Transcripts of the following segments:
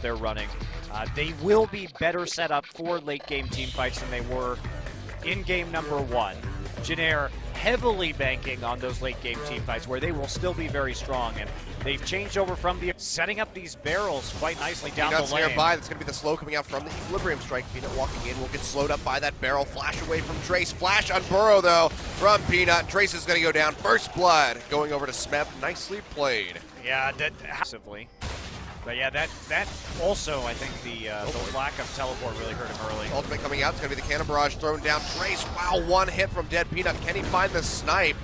they're running. They will be better set up for late game team fights than they were in game number 1. JinAir heavily banking on those late game team fights where they will still be very strong, and they've changed over from the setting up these barrels quite nicely down the lane. Nearby, that's going to be the slow coming out from the equilibrium strike. Peanut walking in will get slowed up by that barrel. Flash away from Trace. Flash on Burrow though from Peanut. Trace is going to go down. First blood going over to Smeb. Nicely played. Yeah, that massively. But yeah, that also, I think the lack of teleport really hurt him early. Ultimate coming out, it's going to be the cannon barrage thrown down. Trace, wow, one hit from Dead Peanut. Can he find the snipe?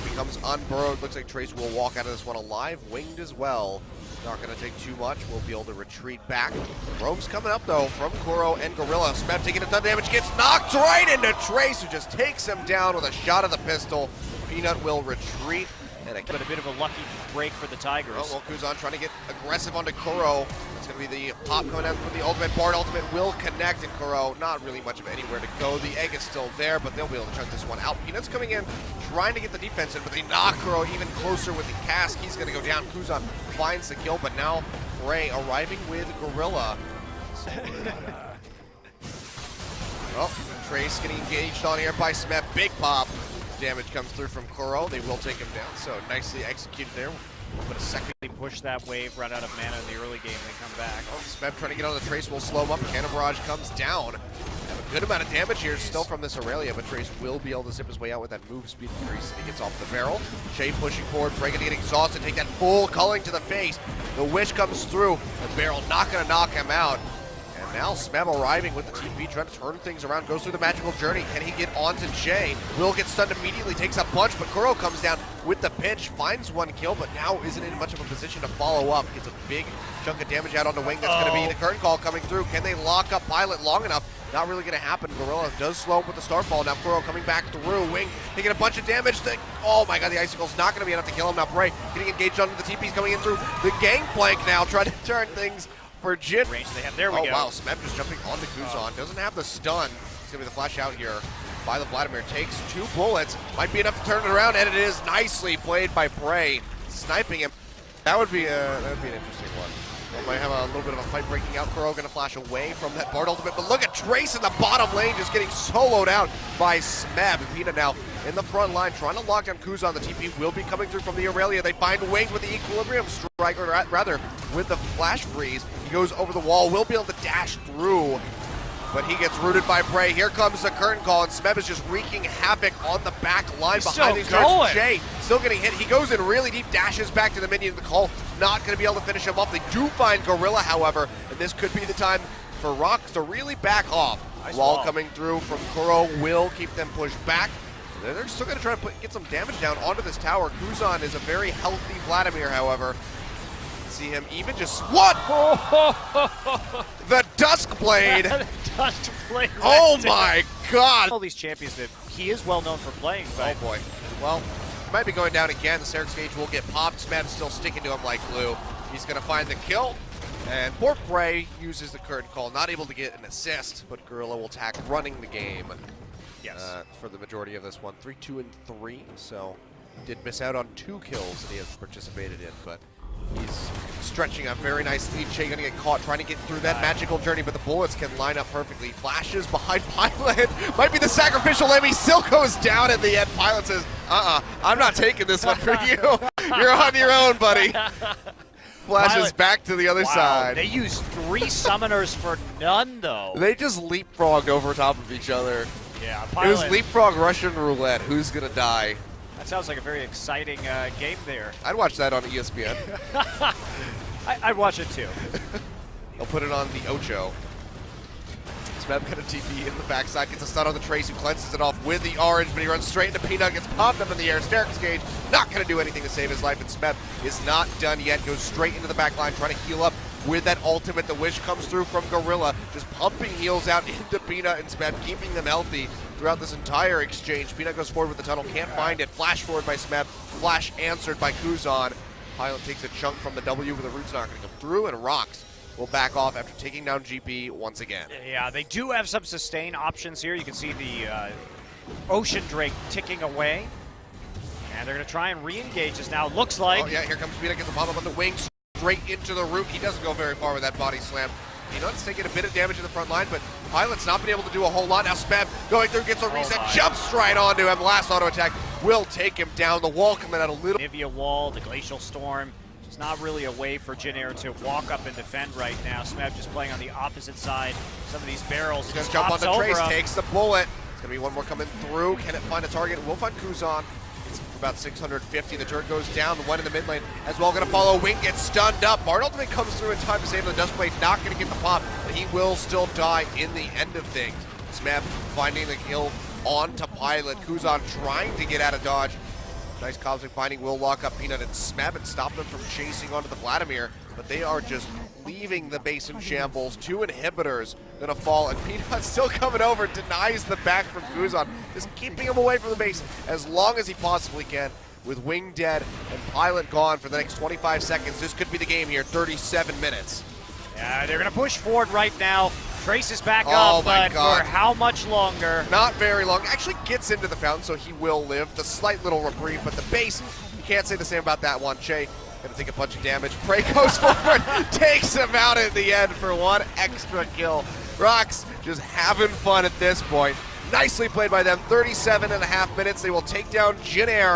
Becomes unburrowed. Looks like Trace will walk out of this one alive, winged as well. Not going to take too much. We'll be able to retreat back. Rogue's coming up though from Kuro and Gorilla. Smeb taking a ton of damage, gets knocked right into Trace, who just takes him down with a shot of the pistol. Peanut will retreat. And a bit of a lucky break for the Tigers. Oh, well, Kuzan trying to get aggressive onto Kuro. It's going to be the pop coming out from the ultimate. Bard ultimate will connect, and Kuro not really much of anywhere to go. The egg is still there, but they'll be able to chunk this one out. Peanut's coming in, trying to get the defense in, but they knock Kuro even closer with the cask. He's going to go down. Kuzan finds the kill, but now Ray arriving with Gorilla. Oh, Trace getting engaged on here by Smeb. Big pop. Damage comes through from Kuro. They will take him down, so nicely executed there. But a second they push that wave, run out of mana in the early game, they come back. Oh, Smeb trying to get on the Trace will slow him up. Cannon barrage comes down. Have a good amount of damage here still from this Aurelia, but Trace will be able to zip his way out with that move speed increase. He gets off the barrel. Shay pushing forward, Frey gonna get exhausted, take that full culling to the face. The wish comes through. The barrel not gonna knock him out. And now Smeb arriving with the TP, trying to turn things around, goes through the magical journey. Can he get onto Jay? Will get stunned immediately, takes a punch, but Kuro comes down with the pitch, finds one kill, but now isn't in much of a position to follow up. Gets a big chunk of damage out on the wing. That's going to be the curtain call coming through. Can they lock up Pilot long enough? Not really going to happen. Gorilla does slow him with the Starfall. Now Kuro coming back through. Wing taking a bunch of damage. Oh my god, the Icicle's not going to be enough to kill him. Now Bray getting engaged onto the TP's coming in through the gangplank now, trying to turn things for Jin. Range they have. There we go. Oh wow, Smeb just jumping onto Kuzan. Doesn't have the stun. It's gonna be the flash out here by the Vladimir. Takes 2 bullets. Might be enough to turn it around, and it is nicely played by Prey, sniping him. That would be an interesting one. We might have a little bit of a fight breaking out. Kuro gonna flash away from that Bard ultimate, but look at Trace in the bottom lane just getting soloed out by Smeb. Peanut now in the front line trying to lock down Kuzan. The TP will be coming through from the Aurelia. They find Wing with the equilibrium strike, or rather with the flash freeze. He goes over the wall, will be able to dash through, but he gets rooted by Prey. Here comes the curtain call, and Smeb is just wreaking havoc on the back line behind these guards. Jay still getting hit. He goes in really deep, dashes back to the minion of the call. Not going to be able to finish him off. They do find Gorilla, however, and this could be the time for ROX to really back off. Wall coming through from Kuro will keep them pushed back. They're still going to try to get some damage down onto this tower. Kuzan is a very healthy Vladimir, however. See him even just what? The Duskblade. Duskblade. Oh my god. All these champions that he is well known for playing. But oh boy. Well, he might be going down again. The Seraph stage will get popped. Smeb still sticking to him like glue. He's going to find the kill. And poor Prey uses the curtain call. Not able to get an assist, but Gorilla will tack running the game. Yes. For the majority of this one. 3-2-3. So did miss out on 2 kills that he has participated in, but he's stretching a very nice lead. Shay gonna get caught trying to get through that magical journey, but the bullets can line up perfectly. Flashes behind Pilot. Might be the sacrificial lamb. He still goes down at the end. Pilot says, I'm not taking this one for you. You're on your own, buddy. Flashes Pilot back to the other side. They used 3 summoners for none, though. They just leapfrogged over top of each other. Yeah, Pilot. It was leapfrog Russian roulette. Who's gonna die? That sounds like a very exciting game there. I'd watch that on ESPN. I'd watch it too. They'll put it on the Ocho. Smeb got a TP in the backside, gets a stun on the Trace, who cleanses it off with the orange, but he runs straight into Peanut, gets popped up in the air. Sterix Gage not going to do anything to save his life, and Smeb is not done yet. Goes straight into the back line, trying to heal up with that ultimate. The wish comes through from Gorilla, just pumping heals out into Peanut and Smeb, keeping them healthy throughout this entire exchange. Peanut goes forward with the tunnel, can't find it. Flash forward by Smeb, flash answered by Kuzan. Pilot takes a chunk from the W, but the root's not going to come through, and ROX will back off after taking down GP once again. Yeah, they do have some sustain options here. You can see the Ocean Drake ticking away. And they're going to try and re-engage this now. Looks like. Oh, yeah, here comes Peanut, gets the pop up on the wings. straight into the root. He doesn't go very far with that body slam. Peanut's taking a bit of damage in the front line, but Pilot's not been able to do a whole lot. Now Smeb going through, gets a reset, jumps right onto him. Last auto attack will take him down. The wall coming out a little. Nivea wall, the Glacial Storm. It's not really a way for JinAir to walk up and defend right now. Smeb just playing on the opposite side. Some of these barrels. He's going to jump on the Trace, takes the bullet. It's going to be one more coming through. Can it find a target? We'll find Kuzan. It's about 650. The turret goes down. The one in the mid lane as well. Going to follow. Wing gets stunned up. Bard ultimate comes through in time to save the Duskblade. Not going to get the pop, but he will still die in the end of things. Smeb finding the kill onto Pilot. Kuzan trying to get out of dodge. Nice cosmic binding will lock up Peanut and Smeb and stop them from chasing onto the Vladimir, but they are just leaving the base in shambles. 2 inhibitors gonna fall, and Peanut still coming over, denies the back from Kuzan, just keeping him away from the base as long as he possibly can. With Wing dead and Pilot gone for the next 25 seconds, this could be the game here, 37 minutes. Yeah, they're gonna push forward right now. Trace is back up, but for how much longer? Not very long. Actually gets into the fountain, so he will live. The slight little reprieve, but the base, you can't say the same about that one. Che gonna take a bunch of damage. Prey goes forward, takes him out at the end for one extra kill. ROX just having fun at this point. Nicely played by them. 37.5 minutes. They will take down JinAir.